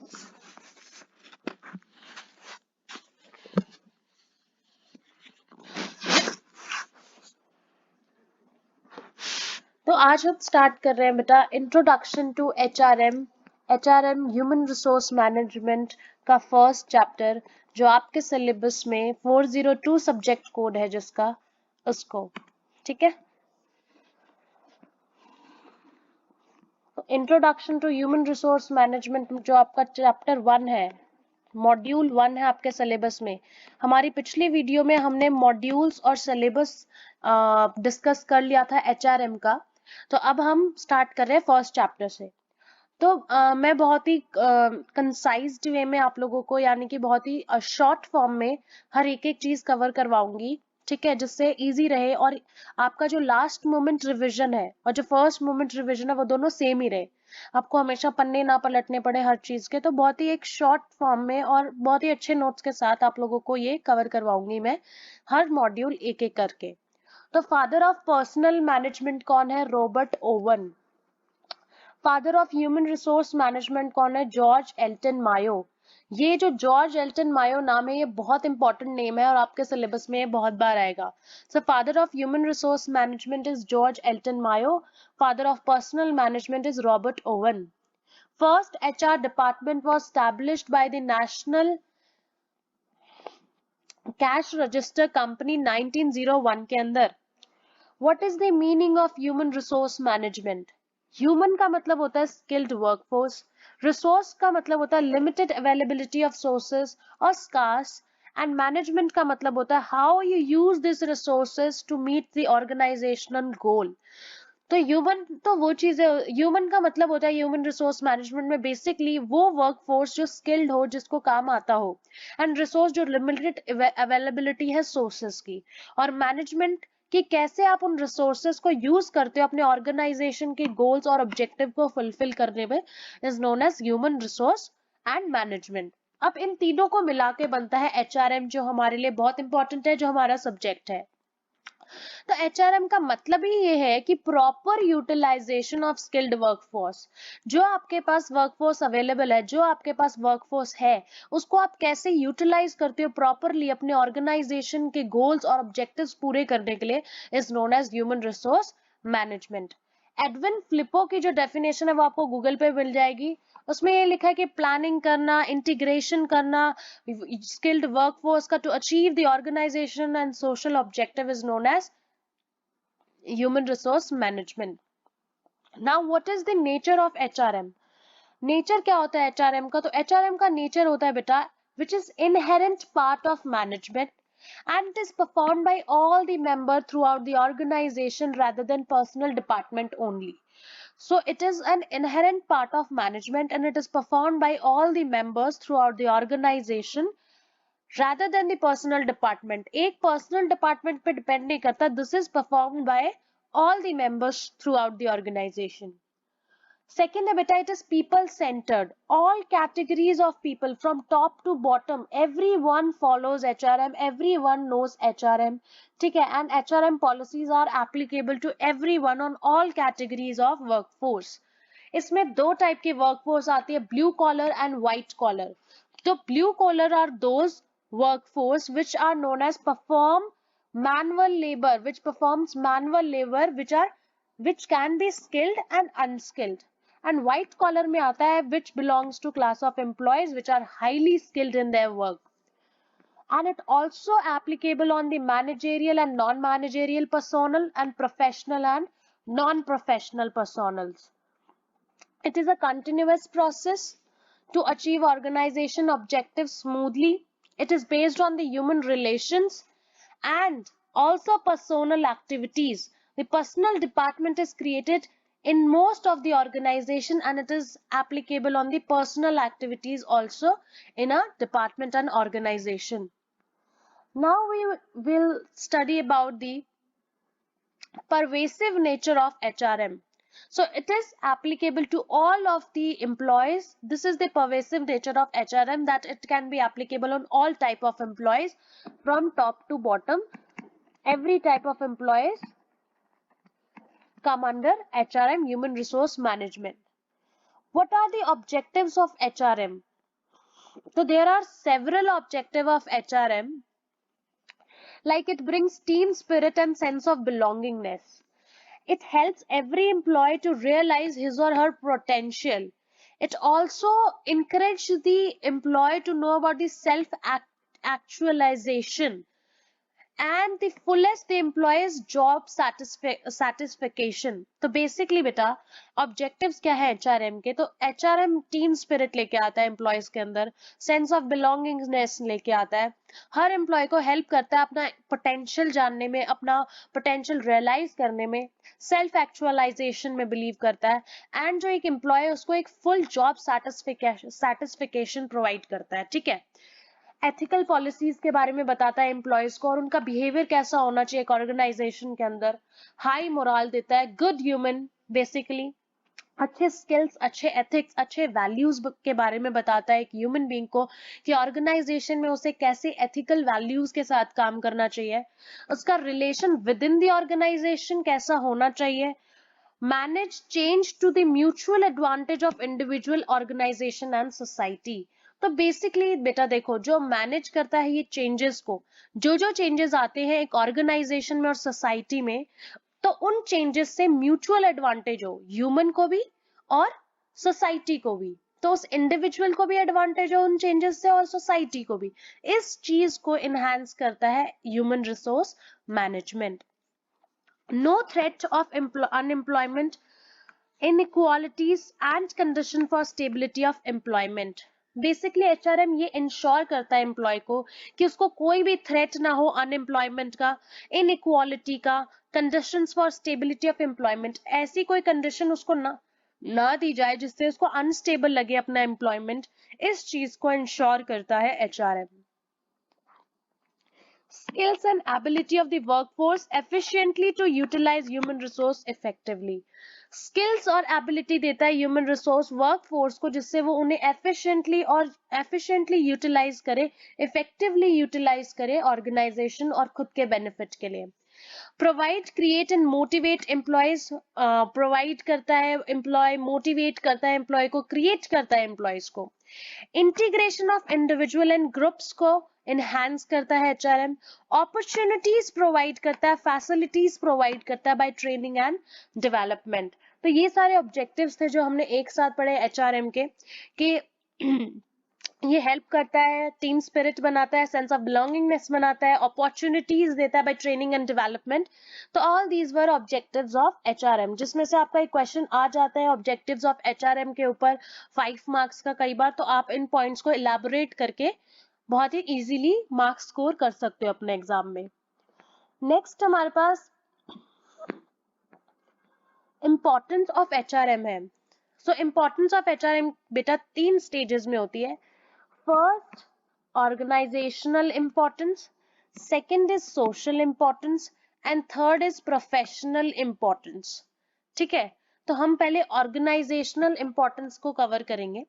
तो आज हम स्टार्ट कर रहे हैं बेटा introduction to HRM, HRM human resource management का फर्स्ट चैप्टर, जो आपके सिलेबस में 402 सब्जेक्ट कोड है जिसका, उसको। ठीक है, introduction to human resource management जो आपका चैप्टर 1 है, मॉड्यूल 1 है आपके सिलेबस में। हमारी पिछली वीडियो में हमने मॉड्यूल्स और सिलेबस डिस्कस कर लिया था एचआरएम का। तो अब हम स्टार्ट कर रहे हैं फर्स्ट चैप्टर से। तो मैं बहुत ही कंसाइज्ड वे में आप लोगों को, यानी कि बहुत ही शॉर्ट फॉर्म में हर एक एक चीज कवर करवाऊंगी। ठीक है, जिससे इजी रहे और आपका जो लास्ट मोमेंट रिवीजन है और जो फर्स्ट मोमेंट रिवीजन है वो दोनों सेम ही रहे, आपको हमेशा पन्ने ना पलटने पड़े हर चीज के। तो बहुत ही एक शॉर्ट फॉर्म में और बहुत ही अच्छे नोट्स के साथ आप लोगों को ये कवर करवाऊंगी मैं, हर मॉड्यूल एक एक करके। तो फादर ऑफ पर्सनल मैनेजमेंट कौन है? Robert Owen. Father of human resource management कौन है? George Elton Mayo. ये जो जॉर्ज एल्टन मायो नाम है, ये बहुत इंपॉर्टेंट नेम है और आपके सिलेबस में बहुत बार आएगा। So father of human resource management is George Elton Mayo. Father of personal management is Robert Owen. First HR department was established by the national cash register company 1901 के अंदर। What is the meaning of human resource management? Human का मतलब होता है skilled workforce, resource का मतलब होता है लिमिटेड अवेलेबिलिटी ऑफ सोर्सेज और स्कार्स, एंड मैनेजमेंट का मतलब होता है how you use this resources to meet the organisational goal. तो ह्यूमन तो वो चीज है, ह्यूमन का मतलब होता है ह्यूमन रिसोर्स मैनेजमेंट में बेसिकली वो वर्कफोर्स जो स्किल्ड हो, जिसको काम आता हो, एंड रिसोर्स जो लिमिटेड अवेलेबिलिटी है सोर्सेस की, और मैनेजमेंट कि कैसे आप उन रिसोर्सेस को यूज करते हो अपने ऑर्गेनाइजेशन के गोल्स और ऑब्जेक्टिव को फुलफिल करने में, is known as human resource and management. अब इन तीनों को मिला के बनता है एचआरएम, जो हमारे लिए बहुत इंपॉर्टेंट है, जो हमारा सब्जेक्ट है। तो एचआरएम का मतलब ही ये है कि proper utilisation of skilled workforce. जो आपके पास वर्कफोर्स अवेलेबल है, जो आपके पास वर्कफोर्स है, उसको आप कैसे यूटिलाइज करते हो प्रॉपरली अपने ऑर्गेनाइजेशन के गोल्स और ऑब्जेक्टिव्स पूरे करने के लिए, is known as human resource management. Edwin Flippo की जो डेफिनेशन है वो आपको गूगल पे मिल जाएगी। उसमें ये लिखा है कि प्लानिंग करना, इंटीग्रेशन करना स्किल्ड वर्कफोर्स का to achieve the organisation and social objective is known as human resource management. Now what is the nature of HRM? Nature क्या होता है एचआरएम का? तो एचआरएम का नेचर होता है बेटा, which is inherent part of management and it is performed by all the member throughout the organization rather than personal department only. So it is an inherent part of management and it is performed by all the members throughout the organization rather than the personal department. एक personal department पे depend नहीं करता. This is performed by all the members throughout the organization. Second है बेटा, it is people centered. All categories of people from top to bottom, everyone follows HRM, everyone knows HRM. ठीक है, and HRM policies are applicable to everyone on all categories of workforce. इसमें दो type की workforce आती है, blue collar and white collar. तो blue collar are those workforce which are known as perform manual labor, which performs manual labor, which can be skilled and unskilled. And white collar में आता है which belongs to class of employees which are highly skilled in their work. And it also applicable on the managerial and non-managerial personnel and professional and non-professional personals. It is a continuous process to achieve organization objectives smoothly. It is based on the human relations and also personal activities. The personal department is created in most of the organization and it is applicable on the personal activities also in a department and organization. Now we will study about the pervasive nature of HRM. So it is applicable to all of the employees. This is the pervasive nature of HRM, that it can be applicable on all type of employees from top to bottom. Every type of employees come under HRM, human resource management. What are the objectives of HRM? तो there are several objective of HRM, like it brings team spirit and sense of belongingness. It helps every employee to realize his or her potential. It also encourages the employee to know about the self actualization and the fullest the employee's job satisfaction. तो basically बेटा objectives क्या है HRM के, तो HRM team spirit लेके आता है employees के अंदर, सेंस ऑफ बिलोंगिंगनेस लेके आता है, हर एम्प्लॉय को हेल्प करता है अपना पोटेंशियल जानने में, अपना पोटेंशियल रियलाइज करने में, सेल्फ एक्चुअलाइजेशन में बिलीव करता है, एंड जो एक एम्प्लॉय है उसको एक फुल जॉब सेटिस्फिकेशन प्रोवाइड करता है, ठीक है। एथिकल पॉलिसीज के बारे में बताता है एम्प्लॉयज को और उनका बिहेवियर कैसा होना चाहिए एक ऑर्गेनाइजेशन के अंदर, हाई मोरल देता है, गुड ह्यूमन बेसिकली, अच्छे स्किल्स, अच्छे एथिक्स, अच्छे वैल्यूज के बारे में बताता है एक ह्यूमन बीइंग को कि ऑर्गेनाइजेशन में उसे कैसे एथिकल वैल्यूज के साथ काम करना चाहिए, उसका relation with in the organisation कैसा होना चाहिए, manage change to the mutual advantage of individual, organisation and society. तो बेसिकली बेटा देखो, जो मैनेज करता है ये चेंजेस को, जो जो चेंजेस आते हैं एक ऑर्गेनाइजेशन में और सोसाइटी में, तो उन चेंजेस से म्यूचुअल एडवांटेज हो ह्यूमन को भी और सोसाइटी को भी, तो उस इंडिविजुअल को भी एडवांटेज हो उन चेंजेस से और सोसाइटी को भी, इस चीज को इनहांस करता है human resource management. No threat of unemployment, inequalities and condition for stability of employment। Basically HRM ये इंश्योर करता है एम्प्लॉय को कि उसको कोई भी थ्रेट ना हो अनएम्प्लॉयमेंट का, इनइक्वालिटी का, conditions for stability of employment, ऐसी कोई कंडीशन उसको ना दी जाए जिससे उसको अनस्टेबल लगे अपना एम्प्लॉयमेंट, इस चीज को इंश्योर करता है HRM. Skills and ability of the workforce efficiently to utilize human resource effectively। Skills और एबिलिटी देता है ह्यूमन रिसोर्स वर्कफोर्स को जिससे वो उन्हें एफिशिएंटली यूटिलाइज करे, इफेक्टिवली यूटिलाइज करे ऑर्गेनाइजेशन और खुद के बेनिफिट के लिए। Provide create and motivate employees, provide करता है एम्प्लॉय, मोटिवेट करता है एम्प्लॉय को, क्रिएट करता है एम्प्लॉयज को। Integration of individual and groups को इनहैंस करता है एचआरएम। अपॉर्चुनिटीज प्रोवाइड करता है, फैसिलिटीज प्रोवाइड करता है बाय ट्रेनिंग एंड डेवलपमेंट। तो ये सारे ऑब्जेक्टिव्स थे जो हमने एक साथ पढ़े एचआरएम के, कि ये हेल्प करता है, टीम स्पिरिट बनाता है, सेंस ऑफ बिलोंगिंगनेस बनाता है, अपॉर्चुनिटीज देता है बाय ट्रेनिंग एंड डेवलपमेंट। तो all these were objectives of HRM, जिसमें से आपका एक क्वेश्चन आ जाता है ऑब्जेक्टिव्स ऑफ एचआरएम के ऊपर 5 मार्क्स का कई बार, तो आप इन पॉइंट्स को इलेबोरेट करके बहुत ही इजीली मार्क्स स्कोर कर सकते हो अपने एग्जाम में। नेक्स्ट हमारे पास इंपॉर्टेंस ऑफ एचआरएम है। सो इंपॉर्टेंस ऑफ एचआरएम बेटा 3 स्टेजेस में होती है। First organisational importance, second is social importance and third is professional importance. ठीक है, तो हम पहले ऑर्गेनाइजेशनल इंपॉर्टेंस को कवर करेंगे।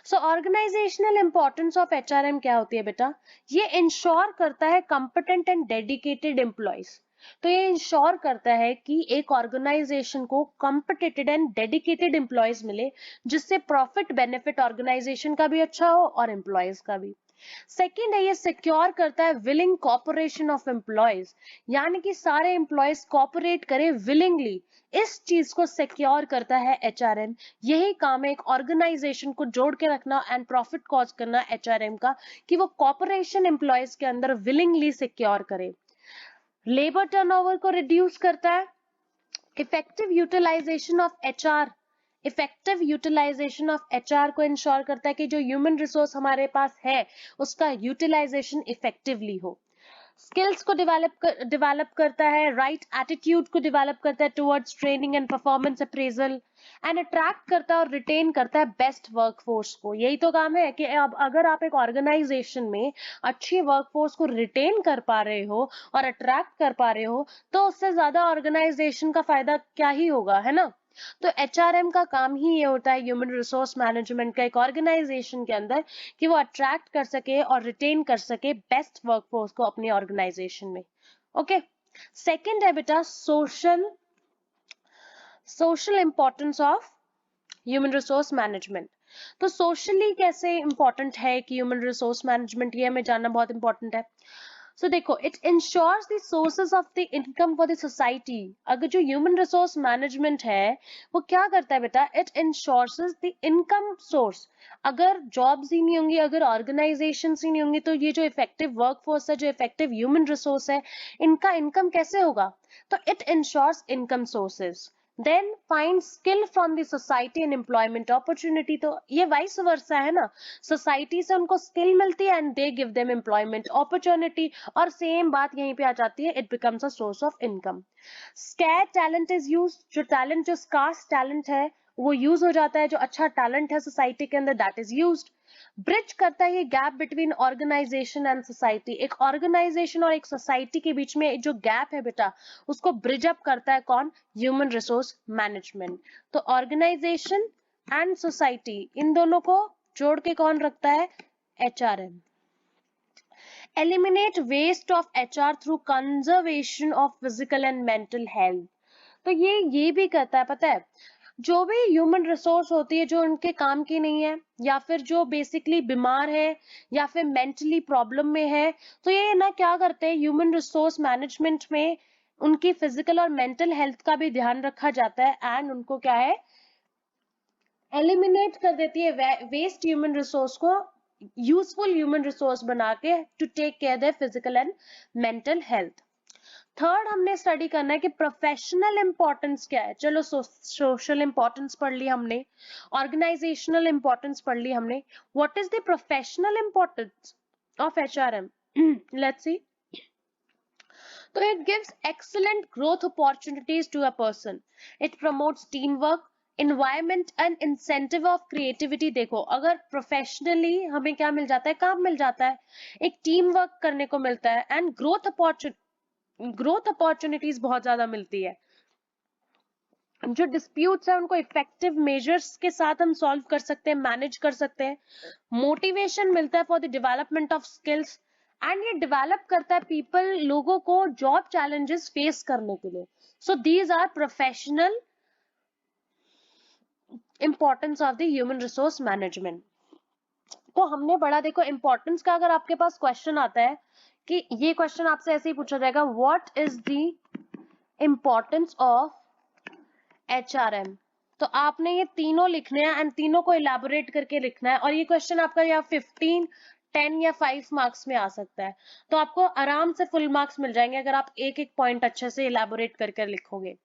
सो ऑर्गेनाइजेशनल इंपॉर्टेंस ऑफ एचआरएम क्या होती है बेटा, ये इंश्योर करता है कंपिटेंट एंड डेडिकेटेड एम्प्लॉयज। तो ये इंश्योर करता है कि एक ऑर्गेनाइजेशन को कॉम्पिटेटेड एंड डेडिकेटेड एम्प्लॉयज मिले, जिससे प्रॉफिट बेनिफिट ऑर्गेनाइजेशन का भी अच्छा हो और एम्प्लॉयज का भी। सेकेंड है, ये सिक्योर करता है विलिंग कॉपरेशन ऑफ एम्प्लॉयज, यानी कि सारे एम्प्लॉयज कॉपरेट करें विलिंगली, इस चीज को सिक्योर करता है एचआरएम। यही काम है एक ऑर्गेनाइजेशन को जोड़ के रखना एंड प्रॉफिट कॉज करना एचआरएम का, कि वो कॉपरेशन एम्प्लॉयज के अंदर विलिंगली सिक्योर करे। लेबर टर्नओवर को रिड्यूस करता है। Effective utilisation of HR, effective utilisation of HR को इंश्योर करता है कि जो ह्यूमन रिसोर्स हमारे पास है उसका यूटिलाइजेशन इफेक्टिवली हो। स्किल्स को डेवलप करता है, राइट एटीट्यूड को डेवलप करता है towards training and performance appraisal, and attract करता है और रिटेन करता है बेस्ट वर्कफोर्स को। यही तो काम है कि अब अगर आप एक ऑर्गेनाइजेशन में अच्छी वर्कफोर्स को रिटेन कर पा रहे हो और अट्रैक्ट कर पा रहे हो, तो उससे ज्यादा ऑर्गेनाइजेशन का फायदा क्या ही होगा, है ना। तो एचआरएम का काम ही ये होता है ह्यूमन रिसोर्स मैनेजमेंट का एक ऑर्गेनाइजेशन के अंदर, कि वो अट्रैक्ट कर सके और रिटेन कर सके बेस्ट वर्कफोर्स को अपने ऑर्गेनाइजेशन में। ओके, सेकंड है बेटा social importance of human resource management. तो सोशली कैसे इंपॉर्टेंट है कि ह्यूमन रिसोर्स मैनेजमेंट, ये हमें जानना बहुत इंपॉर्टेंट है। सो देखो, it ensures the sources of the income for the society. अगर जो ह्यूमन रिसोर्स मैनेजमेंट है वो क्या करता है बेटा, it ensures the income source. अगर जॉब्स ही नहीं होंगी, अगर ऑर्गेनाइजेशन ही नहीं होंगी, तो ये जो इफेक्टिव वर्कफोर्स है, जो इफेक्टिव ह्यूमन रिसोर्स है, इनका इनकम कैसे होगा? तो it ensures income sources. Then find skill from the society and employment opportunity. तो ये वाइस वर्सा है ना, सोसाइटी से उनको स्किल मिलती है and they give them employment opportunity, और सेम बात यहीं पे आ जाती है, it becomes a source of income. Scare talent is use, जो टैलेंट, जो स्कार्स टैलेंट है वो यूज हो जाता है, जो अच्छा टैलेंट है सोसाइटी के अंदर, दैट इज यूज्ड। ब्रिज करता है ये gap between organisation and society. एक ऑर्गेनाइजेशन और एक सोसाइटी के बीच में जो गैप है बेटा, उसको ब्रिज अप करता है कौन? Human resource management. तो ऑर्गेनाइजेशन एंड सोसाइटी, इन दोनों को जोड़ के कौन रखता है? HRM। Eliminate waste of HR through conservation of physical and mental health. तो ये भी कहता है, पता है, जो भी ह्यूमन रिसोर्स होती है जो उनके काम की नहीं है, या फिर जो बेसिकली बीमार है, या फिर मेंटली प्रॉब्लम में है, तो ये ना क्या करते हैं, ह्यूमन रिसोर्स मैनेजमेंट में उनकी फिजिकल और मेंटल हेल्थ का भी ध्यान रखा जाता है, एंड उनको क्या है, एलिमिनेट कर देती है वेस्ट ह्यूमन रिसोर्स को यूजफुल ह्यूमन रिसोर्स बना के, to take care their physical and mental health. Third हमने स्टडी करना है कि प्रोफेशनल इंपॉर्टेंस क्या है। चलो सोशल इंपॉर्टेंस पढ़ ली हमने, ऑर्गेनाइजेशनल इंपॉर्टेंस पढ़ ली हमने, what is the professional importance of HRM? Let's see. तो it gives excellent growth opportunities to a person, it promotes team work, environment and incentive of creativity. देखो, अगर प्रोफेशनली हमें क्या मिल जाता है, काम मिल जाता है, एक टीम वर्क करने को मिलता है, एंड ग्रोथ अपॉर्चुनिटीज बहुत ज्यादा मिलती है। जो डिस्प्यूट्स है उनको इफेक्टिव मेजर्स के साथ हम सॉल्व कर सकते हैं, मैनेज कर सकते हैं। मोटिवेशन मिलता है for the development of skills, and ये डेवलप करता है पीपल, लोगों को जॉब चैलेंजेस फेस करने के लिए। So these are professional importance of the human resource management. तो हमने पढ़ा, देखो इंपॉर्टेंस का अगर आपके पास क्वेश्चन आता है, कि ये क्वेश्चन आपसे ऐसे ही पूछा जाएगा, what is the importance of HRM, तो आपने ये तीनों लिखने हैं एंड तीनों को इलेबोरेट करके लिखना है, और ये क्वेश्चन आपका यहाँ 15, 10 या 5 मार्क्स में आ सकता है। तो आपको आराम से फुल मार्क्स मिल जाएंगे अगर आप एक एक पॉइंट अच्छे से इलेबोरेट करके लिखोगे।